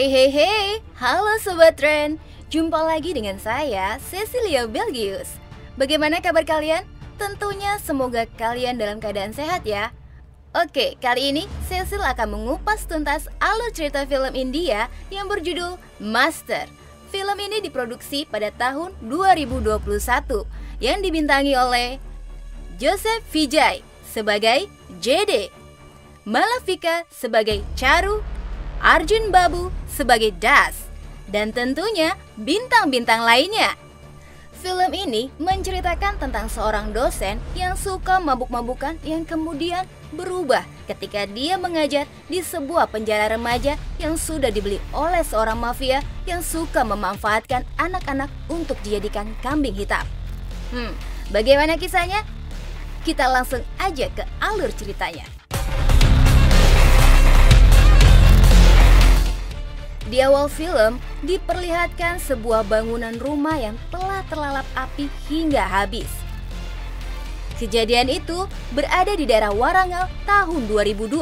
Hey, halo Sobat Tren. Jumpa lagi dengan saya, Cecilia Belgius. Bagaimana kabar kalian? Tentunya semoga kalian dalam keadaan sehat ya. Oke, kali ini Cecil akan mengupas tuntas alur cerita film India yang berjudul Master. Film ini diproduksi pada tahun 2021 yang dibintangi oleh Joseph Vijay sebagai JD, Malavika sebagai Charu, Arjun Babu sebagai Das, dan tentunya bintang-bintang lainnya. Film ini menceritakan tentang seorang dosen yang suka mabuk-mabukan yang kemudian berubah ketika dia mengajar di sebuah penjara remaja yang sudah dibeli oleh seorang mafia yang suka memanfaatkan anak-anak untuk dijadikan kambing hitam. Bagaimana kisahnya? Kita langsung aja ke alur ceritanya. Di awal film, diperlihatkan sebuah bangunan rumah yang telah terlalap api hingga habis. Kejadian itu berada di daerah Warangal tahun 2002.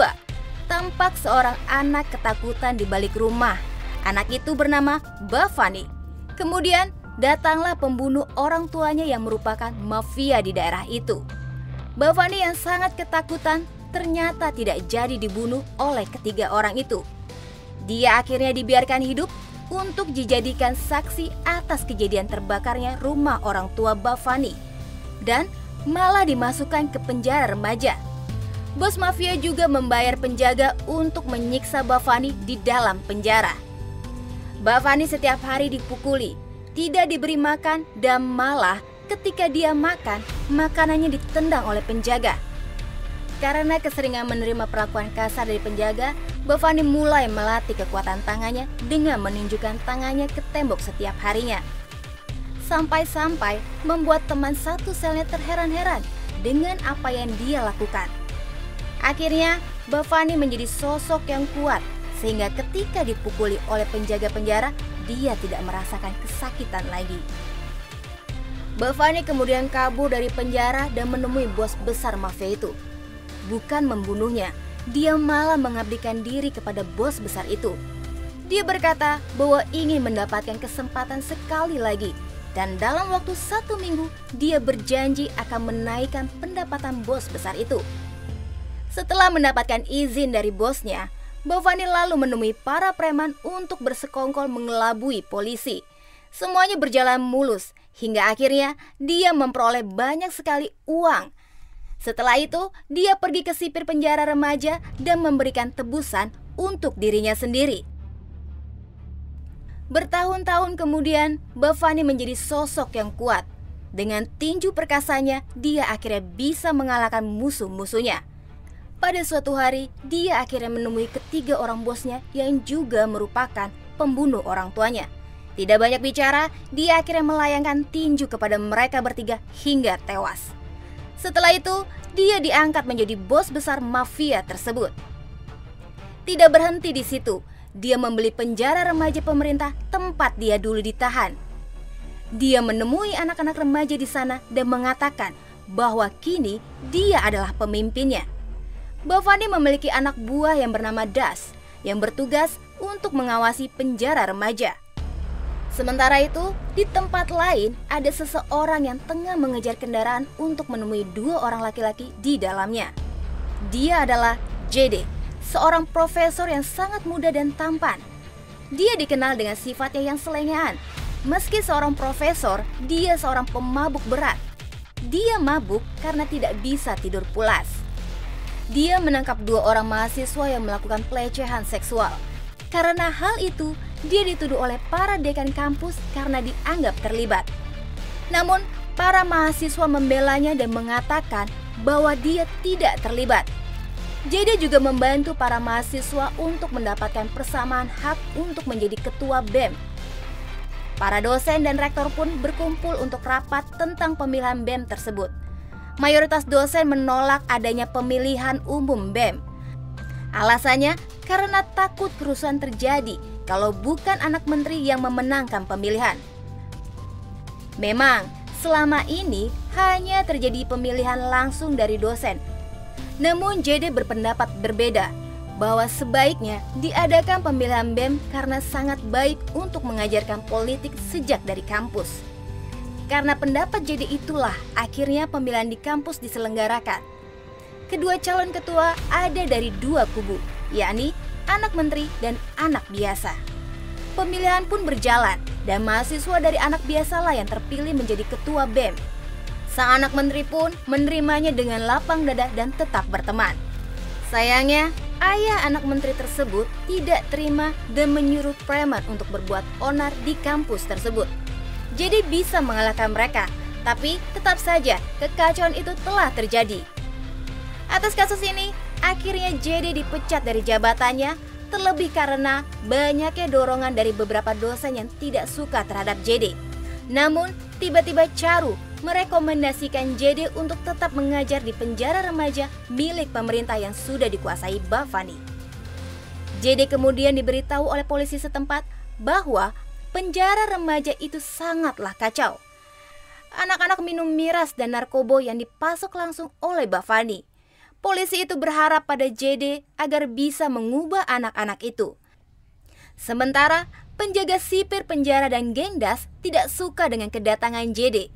Tampak seorang anak ketakutan di balik rumah. Anak itu bernama Bhavani. Kemudian datanglah pembunuh orang tuanya yang merupakan mafia di daerah itu. Bhavani yang sangat ketakutan ternyata tidak jadi dibunuh oleh ketiga orang itu. Dia akhirnya dibiarkan hidup untuk dijadikan saksi atas kejadian terbakarnya rumah orang tua Bhavani dan malah dimasukkan ke penjara remaja. Bos mafia juga membayar penjaga untuk menyiksa Bhavani di dalam penjara. Bhavani setiap hari dipukuli, tidak diberi makan, dan malah ketika dia makan, makanannya ditendang oleh penjaga. Karena keseringan menerima perlakuan kasar dari penjaga, Bhavani mulai melatih kekuatan tangannya dengan menunjukkan tangannya ke tembok setiap harinya. Sampai-sampai membuat teman satu selnya terheran-heran dengan apa yang dia lakukan. Akhirnya, Bhavani menjadi sosok yang kuat sehingga ketika dipukuli oleh penjaga penjara, dia tidak merasakan kesakitan lagi. Bhavani kemudian kabur dari penjara dan menemui bos besar mafia itu. Bukan membunuhnya, dia malah mengabdikan diri kepada bos besar itu. Dia berkata bahwa ingin mendapatkan kesempatan sekali lagi, dan dalam waktu 1 minggu dia berjanji akan menaikkan pendapatan bos besar itu. Setelah mendapatkan izin dari bosnya, Bhavani lalu menemui para preman untuk bersekongkol mengelabui polisi. Semuanya berjalan mulus hingga akhirnya dia memperoleh banyak sekali uang. Setelah itu, dia pergi ke sipir penjara remaja dan memberikan tebusan untuk dirinya sendiri. Bertahun-tahun kemudian, Bhavani menjadi sosok yang kuat. Dengan tinju perkasanya, dia akhirnya bisa mengalahkan musuh-musuhnya. Pada suatu hari, dia akhirnya menemui ketiga orang bosnya yang juga merupakan pembunuh orang tuanya. Tidak banyak bicara, dia akhirnya melayangkan tinju kepada mereka bertiga hingga tewas. Setelah itu, dia diangkat menjadi bos besar mafia tersebut. Tidak berhenti di situ, dia membeli penjara remaja pemerintah tempat dia dulu ditahan. Dia menemui anak-anak remaja di sana dan mengatakan bahwa kini dia adalah pemimpinnya. Bhavani memiliki anak buah yang bernama Das, yang bertugas untuk mengawasi penjara remaja. Sementara itu, di tempat lain ada seseorang yang tengah mengejar kendaraan untuk menemui 2 orang laki-laki di dalamnya. Dia adalah JD, seorang profesor yang sangat muda dan tampan. Dia dikenal dengan sifatnya yang selengean. Meski seorang profesor, dia seorang pemabuk berat. Dia mabuk karena tidak bisa tidur pulas. Dia menangkap 2 orang mahasiswa yang melakukan pelecehan seksual. Karena hal itu, dia dituduh oleh para dekan kampus karena dianggap terlibat. Namun, para mahasiswa membelanya dan mengatakan bahwa dia tidak terlibat. JD juga membantu para mahasiswa untuk mendapatkan persamaan hak untuk menjadi ketua BEM. Para dosen dan rektor pun berkumpul untuk rapat tentang pemilihan BEM tersebut. Mayoritas dosen menolak adanya pemilihan umum BEM. Alasannya karena takut kerusuhan terjadi kalau bukan anak menteri yang memenangkan pemilihan. Memang, selama ini hanya terjadi pemilihan langsung dari dosen. Namun JD berpendapat berbeda bahwa sebaiknya diadakan pemilihan BEM karena sangat baik untuk mengajarkan politik sejak dari kampus. Karena pendapat JD itulah akhirnya pemilihan di kampus diselenggarakan. Kedua calon ketua ada dari dua kubu, yakni anak menteri dan anak biasa. Pemilihan pun berjalan dan mahasiswa dari anak biasalah yang terpilih menjadi ketua BEM. Sang anak menteri pun menerimanya dengan lapang dada dan tetap berteman. Sayangnya, ayah anak menteri tersebut tidak terima dan menyuruh preman untuk berbuat onar di kampus tersebut. Jadi bisa mengalahkan mereka, tapi tetap saja kekacauan itu telah terjadi. Atas kasus ini, akhirnya JD dipecat dari jabatannya, terlebih karena banyaknya dorongan dari beberapa dosen yang tidak suka terhadap JD. Namun, tiba-tiba Charu merekomendasikan JD untuk tetap mengajar di penjara remaja milik pemerintah yang sudah dikuasai Bhavani. JD kemudian diberitahu oleh polisi setempat bahwa penjara remaja itu sangatlah kacau. Anak-anak minum miras dan narkoba yang dipasok langsung oleh Bhavani. Polisi itu berharap pada JD agar bisa mengubah anak-anak itu. Sementara penjaga sipir penjara dan geng das tidak suka dengan kedatangan JD.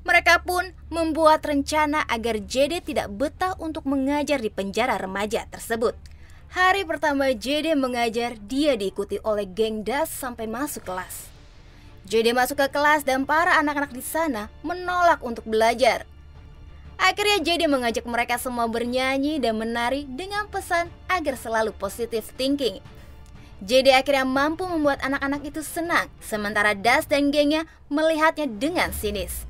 Mereka pun membuat rencana agar JD tidak betah untuk mengajar di penjara remaja tersebut. Hari pertama JD mengajar, dia diikuti oleh geng das sampai masuk kelas. JD masuk ke kelas dan para anak-anak di sana menolak untuk belajar. Akhirnya JD mengajak mereka semua bernyanyi dan menari dengan pesan agar selalu positive thinking. JD akhirnya mampu membuat anak-anak itu senang, sementara das dan gengnya melihatnya dengan sinis.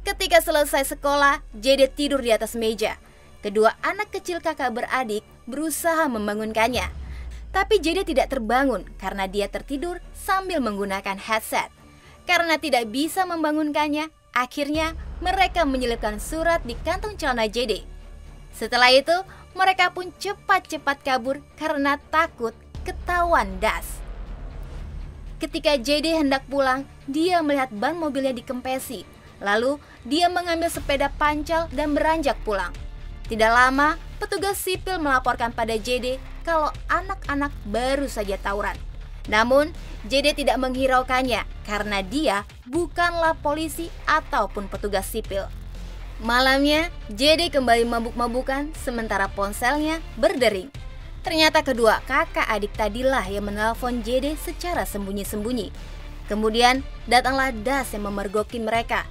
Ketika selesai sekolah, JD tidur di atas meja. Kedua anak kecil kakak beradik berusaha membangunkannya. Tapi JD tidak terbangun karena dia tertidur sambil menggunakan headset. Karena tidak bisa membangunkannya, akhirnya mereka menyelipkan surat di kantong celana JD. Setelah itu, mereka pun cepat-cepat kabur karena takut ketahuan das. Ketika JD hendak pulang, dia melihat ban mobilnya dikempesi. Lalu, dia mengambil sepeda pancal dan beranjak pulang. Tidak lama, petugas sipil melaporkan pada JD kalau anak-anak baru saja tawuran. Namun, JD tidak menghiraukannya karena dia bukanlah polisi ataupun petugas sipil. Malamnya, JD kembali mabuk-mabukan sementara ponselnya berdering. Ternyata kedua kakak adik tadilah yang menelpon JD secara sembunyi-sembunyi. Kemudian datanglah das yang memergoki mereka.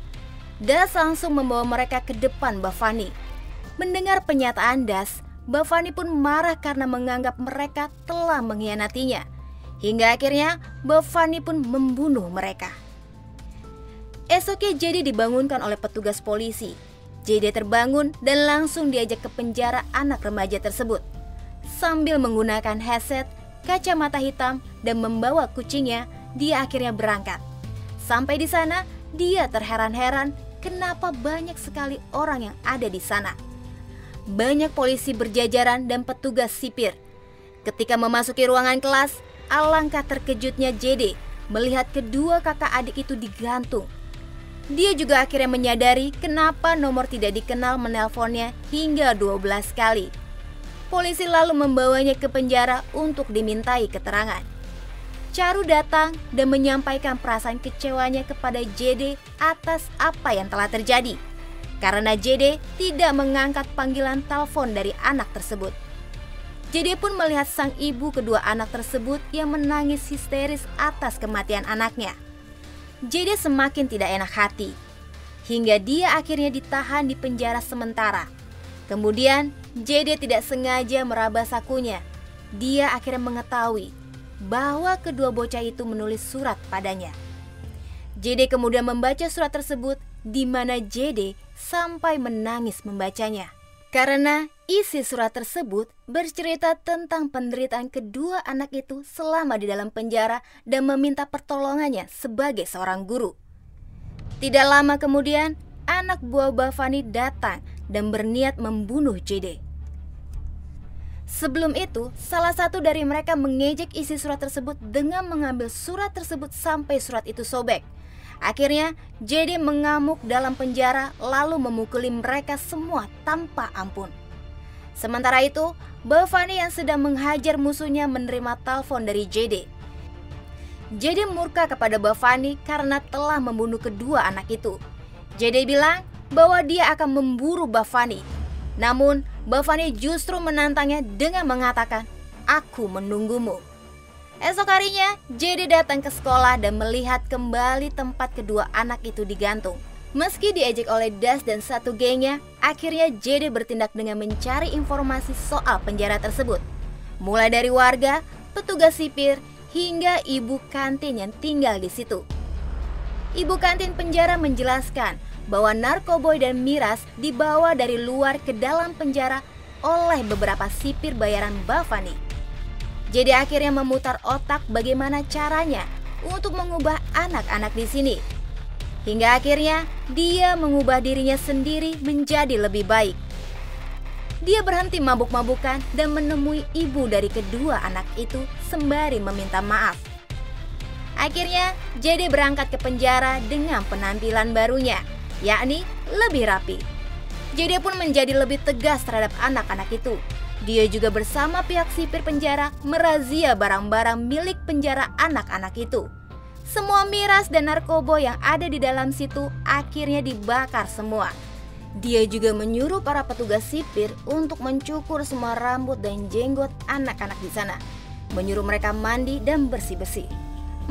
Das langsung membawa mereka ke depan Bhavani. Mendengar pernyataan das, Bhavani pun marah karena menganggap mereka telah mengkhianatinya. Hingga akhirnya Bhavani pun membunuh mereka. Esoknya JD dibangunkan oleh petugas polisi. JD terbangun dan langsung diajak ke penjara anak remaja tersebut. Sambil menggunakan headset, kacamata hitam, dan membawa kucingnya, dia akhirnya berangkat. Sampai di sana, dia terheran-heran kenapa banyak sekali orang yang ada di sana. Banyak polisi berjajaran dan petugas sipir. Ketika memasuki ruangan kelas, alangkah terkejutnya JD melihat kedua kakak adik itu digantung. Dia juga akhirnya menyadari kenapa nomor tidak dikenal menelponnya hingga 12 kali. Polisi lalu membawanya ke penjara untuk dimintai keterangan. Charu datang dan menyampaikan perasaan kecewanya kepada JD atas apa yang telah terjadi. Karena JD tidak mengangkat panggilan telepon dari anak tersebut. JD pun melihat sang ibu kedua anak tersebut yang menangis histeris atas kematian anaknya. JD semakin tidak enak hati, hingga dia akhirnya ditahan di penjara sementara. Kemudian JD tidak sengaja meraba sakunya. Dia akhirnya mengetahui bahwa kedua bocah itu menulis surat padanya. JD kemudian membaca surat tersebut di mana JD sampai menangis membacanya. Karena isi surat tersebut bercerita tentang penderitaan kedua anak itu selama di dalam penjara dan meminta pertolongannya sebagai seorang guru. Tidak lama kemudian, anak buah Bhavani datang dan berniat membunuh JD. Sebelum itu, salah satu dari mereka mengejek isi surat tersebut dengan mengambil surat tersebut sampai surat itu sobek. Akhirnya, JD mengamuk dalam penjara lalu memukuli mereka semua tanpa ampun. Sementara itu, Bhavani yang sedang menghajar musuhnya menerima telepon dari JD. JD murka kepada Bhavani karena telah membunuh kedua anak itu. JD bilang bahwa dia akan memburu Bhavani. Namun, Bhavani justru menantangnya dengan mengatakan, "Aku menunggumu." Esok harinya, JD datang ke sekolah dan melihat kembali tempat kedua anak itu digantung. Meski diejek oleh Das dan satu gengnya, akhirnya JD bertindak dengan mencari informasi soal penjara tersebut. Mulai dari warga, petugas sipir, hingga ibu kantin yang tinggal di situ. Ibu kantin penjara menjelaskan bahwa narkoboy dan miras dibawa dari luar ke dalam penjara oleh beberapa sipir bayaran Bhavani. Jadi akhirnya memutar otak bagaimana caranya untuk mengubah anak-anak di sini. Hingga akhirnya dia mengubah dirinya sendiri menjadi lebih baik. Dia berhenti mabuk-mabukan dan menemui ibu dari kedua anak itu sembari meminta maaf. Akhirnya JD berangkat ke penjara dengan penampilan barunya, yakni lebih rapi. JD pun menjadi lebih tegas terhadap anak-anak itu. Dia juga bersama pihak sipir penjara merazia barang-barang milik penjara anak-anak itu. Semua miras dan narkoba yang ada di dalam situ akhirnya dibakar semua. Dia juga menyuruh para petugas sipir untuk mencukur semua rambut dan jenggot anak-anak di sana, menyuruh mereka mandi dan bersih-bersih.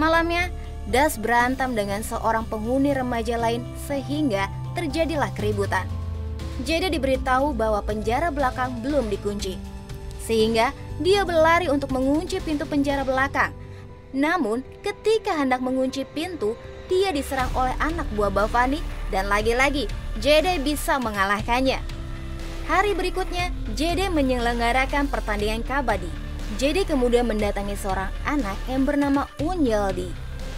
Malamnya, Das berantem dengan seorang penghuni remaja lain sehingga terjadilah keributan. JD diberitahu bahwa penjara belakang belum dikunci, sehingga dia berlari untuk mengunci pintu penjara belakang. Namun ketika hendak mengunci pintu, dia diserang oleh anak buah Bhavani dan lagi-lagi JD bisa mengalahkannya. Hari berikutnya, JD menyelenggarakan pertandingan kabadi. JD kemudian mendatangi seorang anak yang bernama Unyaldi.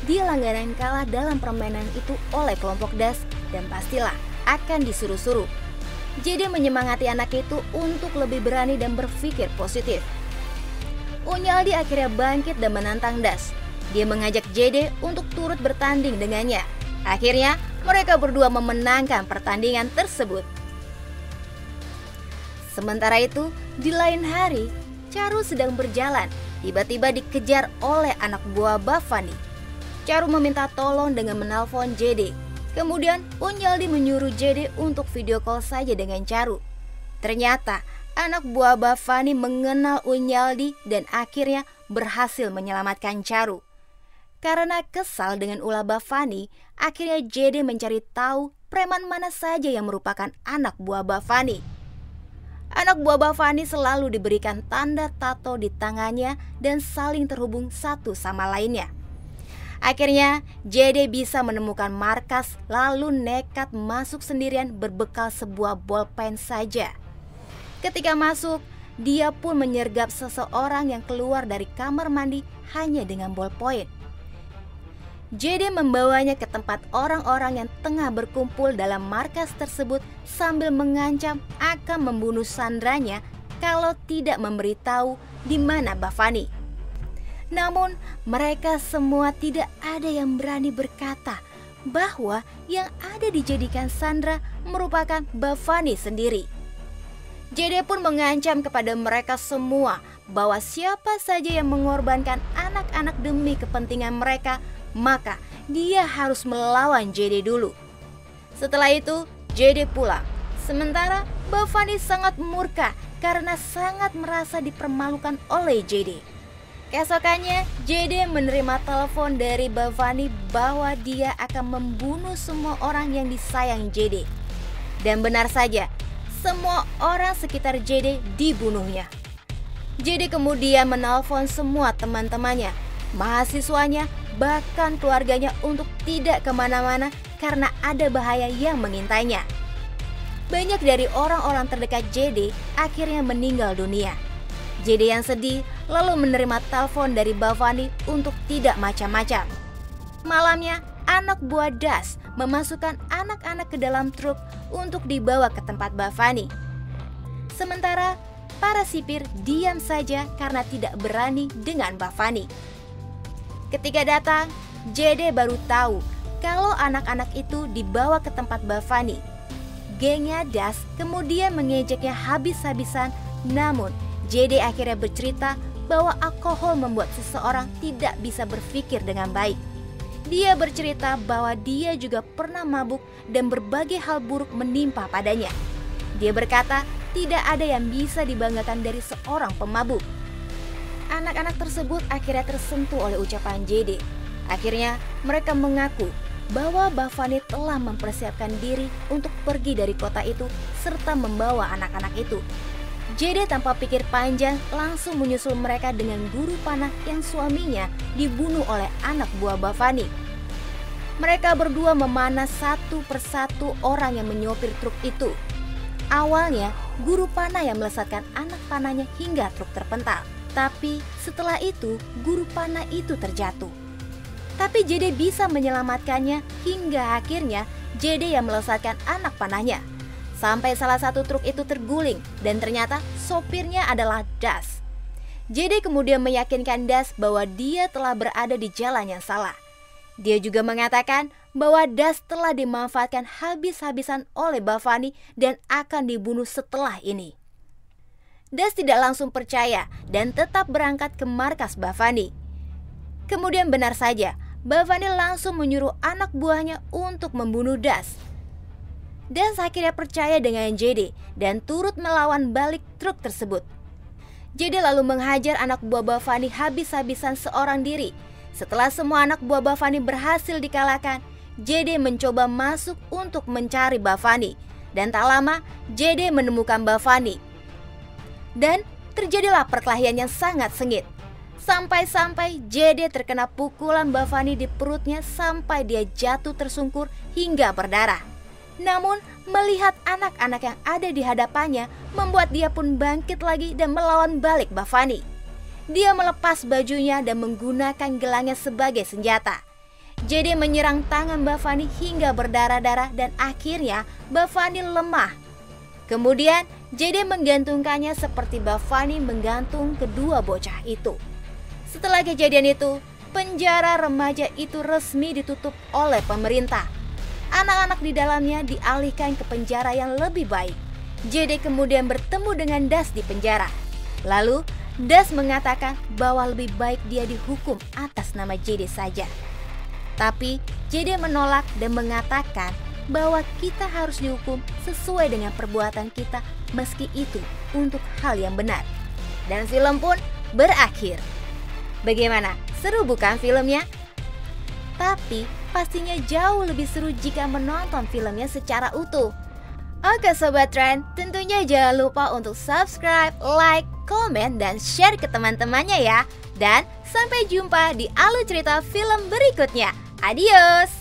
Dia langganan kalah dalam permainan itu oleh kelompok Das dan pastilah akan disuruh-suruh. JD menyemangati anak itu untuk lebih berani dan berpikir positif. Unyaldi akhirnya bangkit dan menantang Das. Dia mengajak JD untuk turut bertanding dengannya. Akhirnya mereka berdua memenangkan pertandingan tersebut. Sementara itu, di lain hari, Charu sedang berjalan, tiba-tiba dikejar oleh anak buah Bhavani. Charu meminta tolong dengan menelpon JD. Kemudian Unyaldi menyuruh JD untuk video call saja dengan Charu. Ternyata anak buah Bhavani mengenal Unyaldi dan akhirnya berhasil menyelamatkan Charu. Karena kesal dengan ulah Bhavani, akhirnya JD mencari tahu preman mana saja yang merupakan anak buah Bhavani. Anak buah Bhavani selalu diberikan tanda tato di tangannya dan saling terhubung satu sama lainnya. Akhirnya JD bisa menemukan markas lalu nekat masuk sendirian berbekal sebuah bolpen saja. Ketika masuk, dia pun menyergap seseorang yang keluar dari kamar mandi hanya dengan ballpoint. JD membawanya ke tempat orang-orang yang tengah berkumpul dalam markas tersebut sambil mengancam akan membunuh sandranya kalau tidak memberitahu di mana Bhavani. Namun mereka semua tidak ada yang berani berkata bahwa yang ada dijadikan sandra merupakan Bhavani sendiri. JD pun mengancam kepada mereka semua bahwa siapa saja yang mengorbankan anak-anak demi kepentingan mereka, maka dia harus melawan JD dulu. Setelah itu JD pulang. Sementara Bhavani sangat murka karena sangat merasa dipermalukan oleh JD. Keesokannya, JD menerima telepon dari Bhavani bahwa dia akan membunuh semua orang yang disayang JD. Dan benar saja, semua orang sekitar JD dibunuhnya. JD kemudian menelpon semua teman-temannya, mahasiswanya, bahkan keluarganya untuk tidak kemana-mana karena ada bahaya yang mengintainya. Banyak dari orang-orang terdekat JD akhirnya meninggal dunia. JD yang sedih lalu menerima telepon dari Bhavani untuk tidak macam-macam. Malamnya, anak buah Das memasukkan anak-anak ke dalam truk untuk dibawa ke tempat Bhavani. Sementara para sipir diam saja karena tidak berani dengan Bhavani. Ketika datang, JD baru tahu kalau anak-anak itu dibawa ke tempat Bhavani. Gengnya Das kemudian mengejeknya habis-habisan Namun, JD akhirnya bercerita bahwa alkohol membuat seseorang tidak bisa berpikir dengan baik. Dia bercerita bahwa dia juga pernah mabuk dan berbagai hal buruk menimpa padanya. Dia berkata tidak ada yang bisa dibanggakan dari seorang pemabuk. Anak-anak tersebut akhirnya tersentuh oleh ucapan JD. Akhirnya mereka mengaku bahwa Bhavani telah mempersiapkan diri untuk pergi dari kota itu serta membawa anak-anak itu. JD tanpa pikir panjang langsung menyusul mereka dengan guru panah yang suaminya dibunuh oleh anak buah Bhavani. Mereka berdua memanah satu persatu orang yang menyopir truk itu. Awalnya, guru panah yang melesatkan anak panahnya hingga truk terpental. Tapi setelah itu, guru panah itu terjatuh. Tapi JD bisa menyelamatkannya hingga akhirnya JD yang melesatkan anak panahnya. Sampai salah satu truk itu terguling dan ternyata sopirnya adalah Das. JD kemudian meyakinkan Das bahwa dia telah berada di jalan yang salah. Dia juga mengatakan bahwa Das telah dimanfaatkan habis-habisan oleh Bhavani dan akan dibunuh setelah ini. Das tidak langsung percaya dan tetap berangkat ke markas Bhavani. Kemudian benar saja, Bhavani langsung menyuruh anak buahnya untuk membunuh Das. Das akhirnya percaya dengan JD dan turut melawan balik truk tersebut. JD lalu menghajar anak buah Bhavani habis-habisan seorang diri. Setelah semua anak buah Bhavani berhasil dikalahkan, JD mencoba masuk untuk mencari Bhavani. Dan tak lama, JD menemukan Bhavani. Dan terjadilah perkelahian yang sangat sengit. Sampai-sampai JD terkena pukulan Bhavani di perutnya sampai dia jatuh tersungkur hingga berdarah. Namun, melihat anak-anak yang ada di hadapannya membuat dia pun bangkit lagi dan melawan balik Bhavani. Dia melepas bajunya dan menggunakan gelangnya sebagai senjata. JD menyerang tangan Bhavani hingga berdarah-darah dan akhirnya Bhavani lemah. Kemudian, JD menggantungkannya seperti Bhavani menggantung kedua bocah itu. Setelah kejadian itu, penjara remaja itu resmi ditutup oleh pemerintah. Anak-anak di dalamnya dialihkan ke penjara yang lebih baik. JD kemudian bertemu dengan Das di penjara. Lalu, Das mengatakan bahwa lebih baik dia dihukum atas nama JD saja. Tapi, JD menolak dan mengatakan bahwa kita harus dihukum sesuai dengan perbuatan kita meski itu untuk hal yang benar. Dan film pun berakhir. Bagaimana? Seru bukan filmnya? Tapi pastinya jauh lebih seru jika menonton filmnya secara utuh. Oke Sobat Trend, tentunya jangan lupa untuk subscribe, like, komen, dan share ke teman-temannya ya. Dan sampai jumpa di alur cerita film berikutnya. Adios!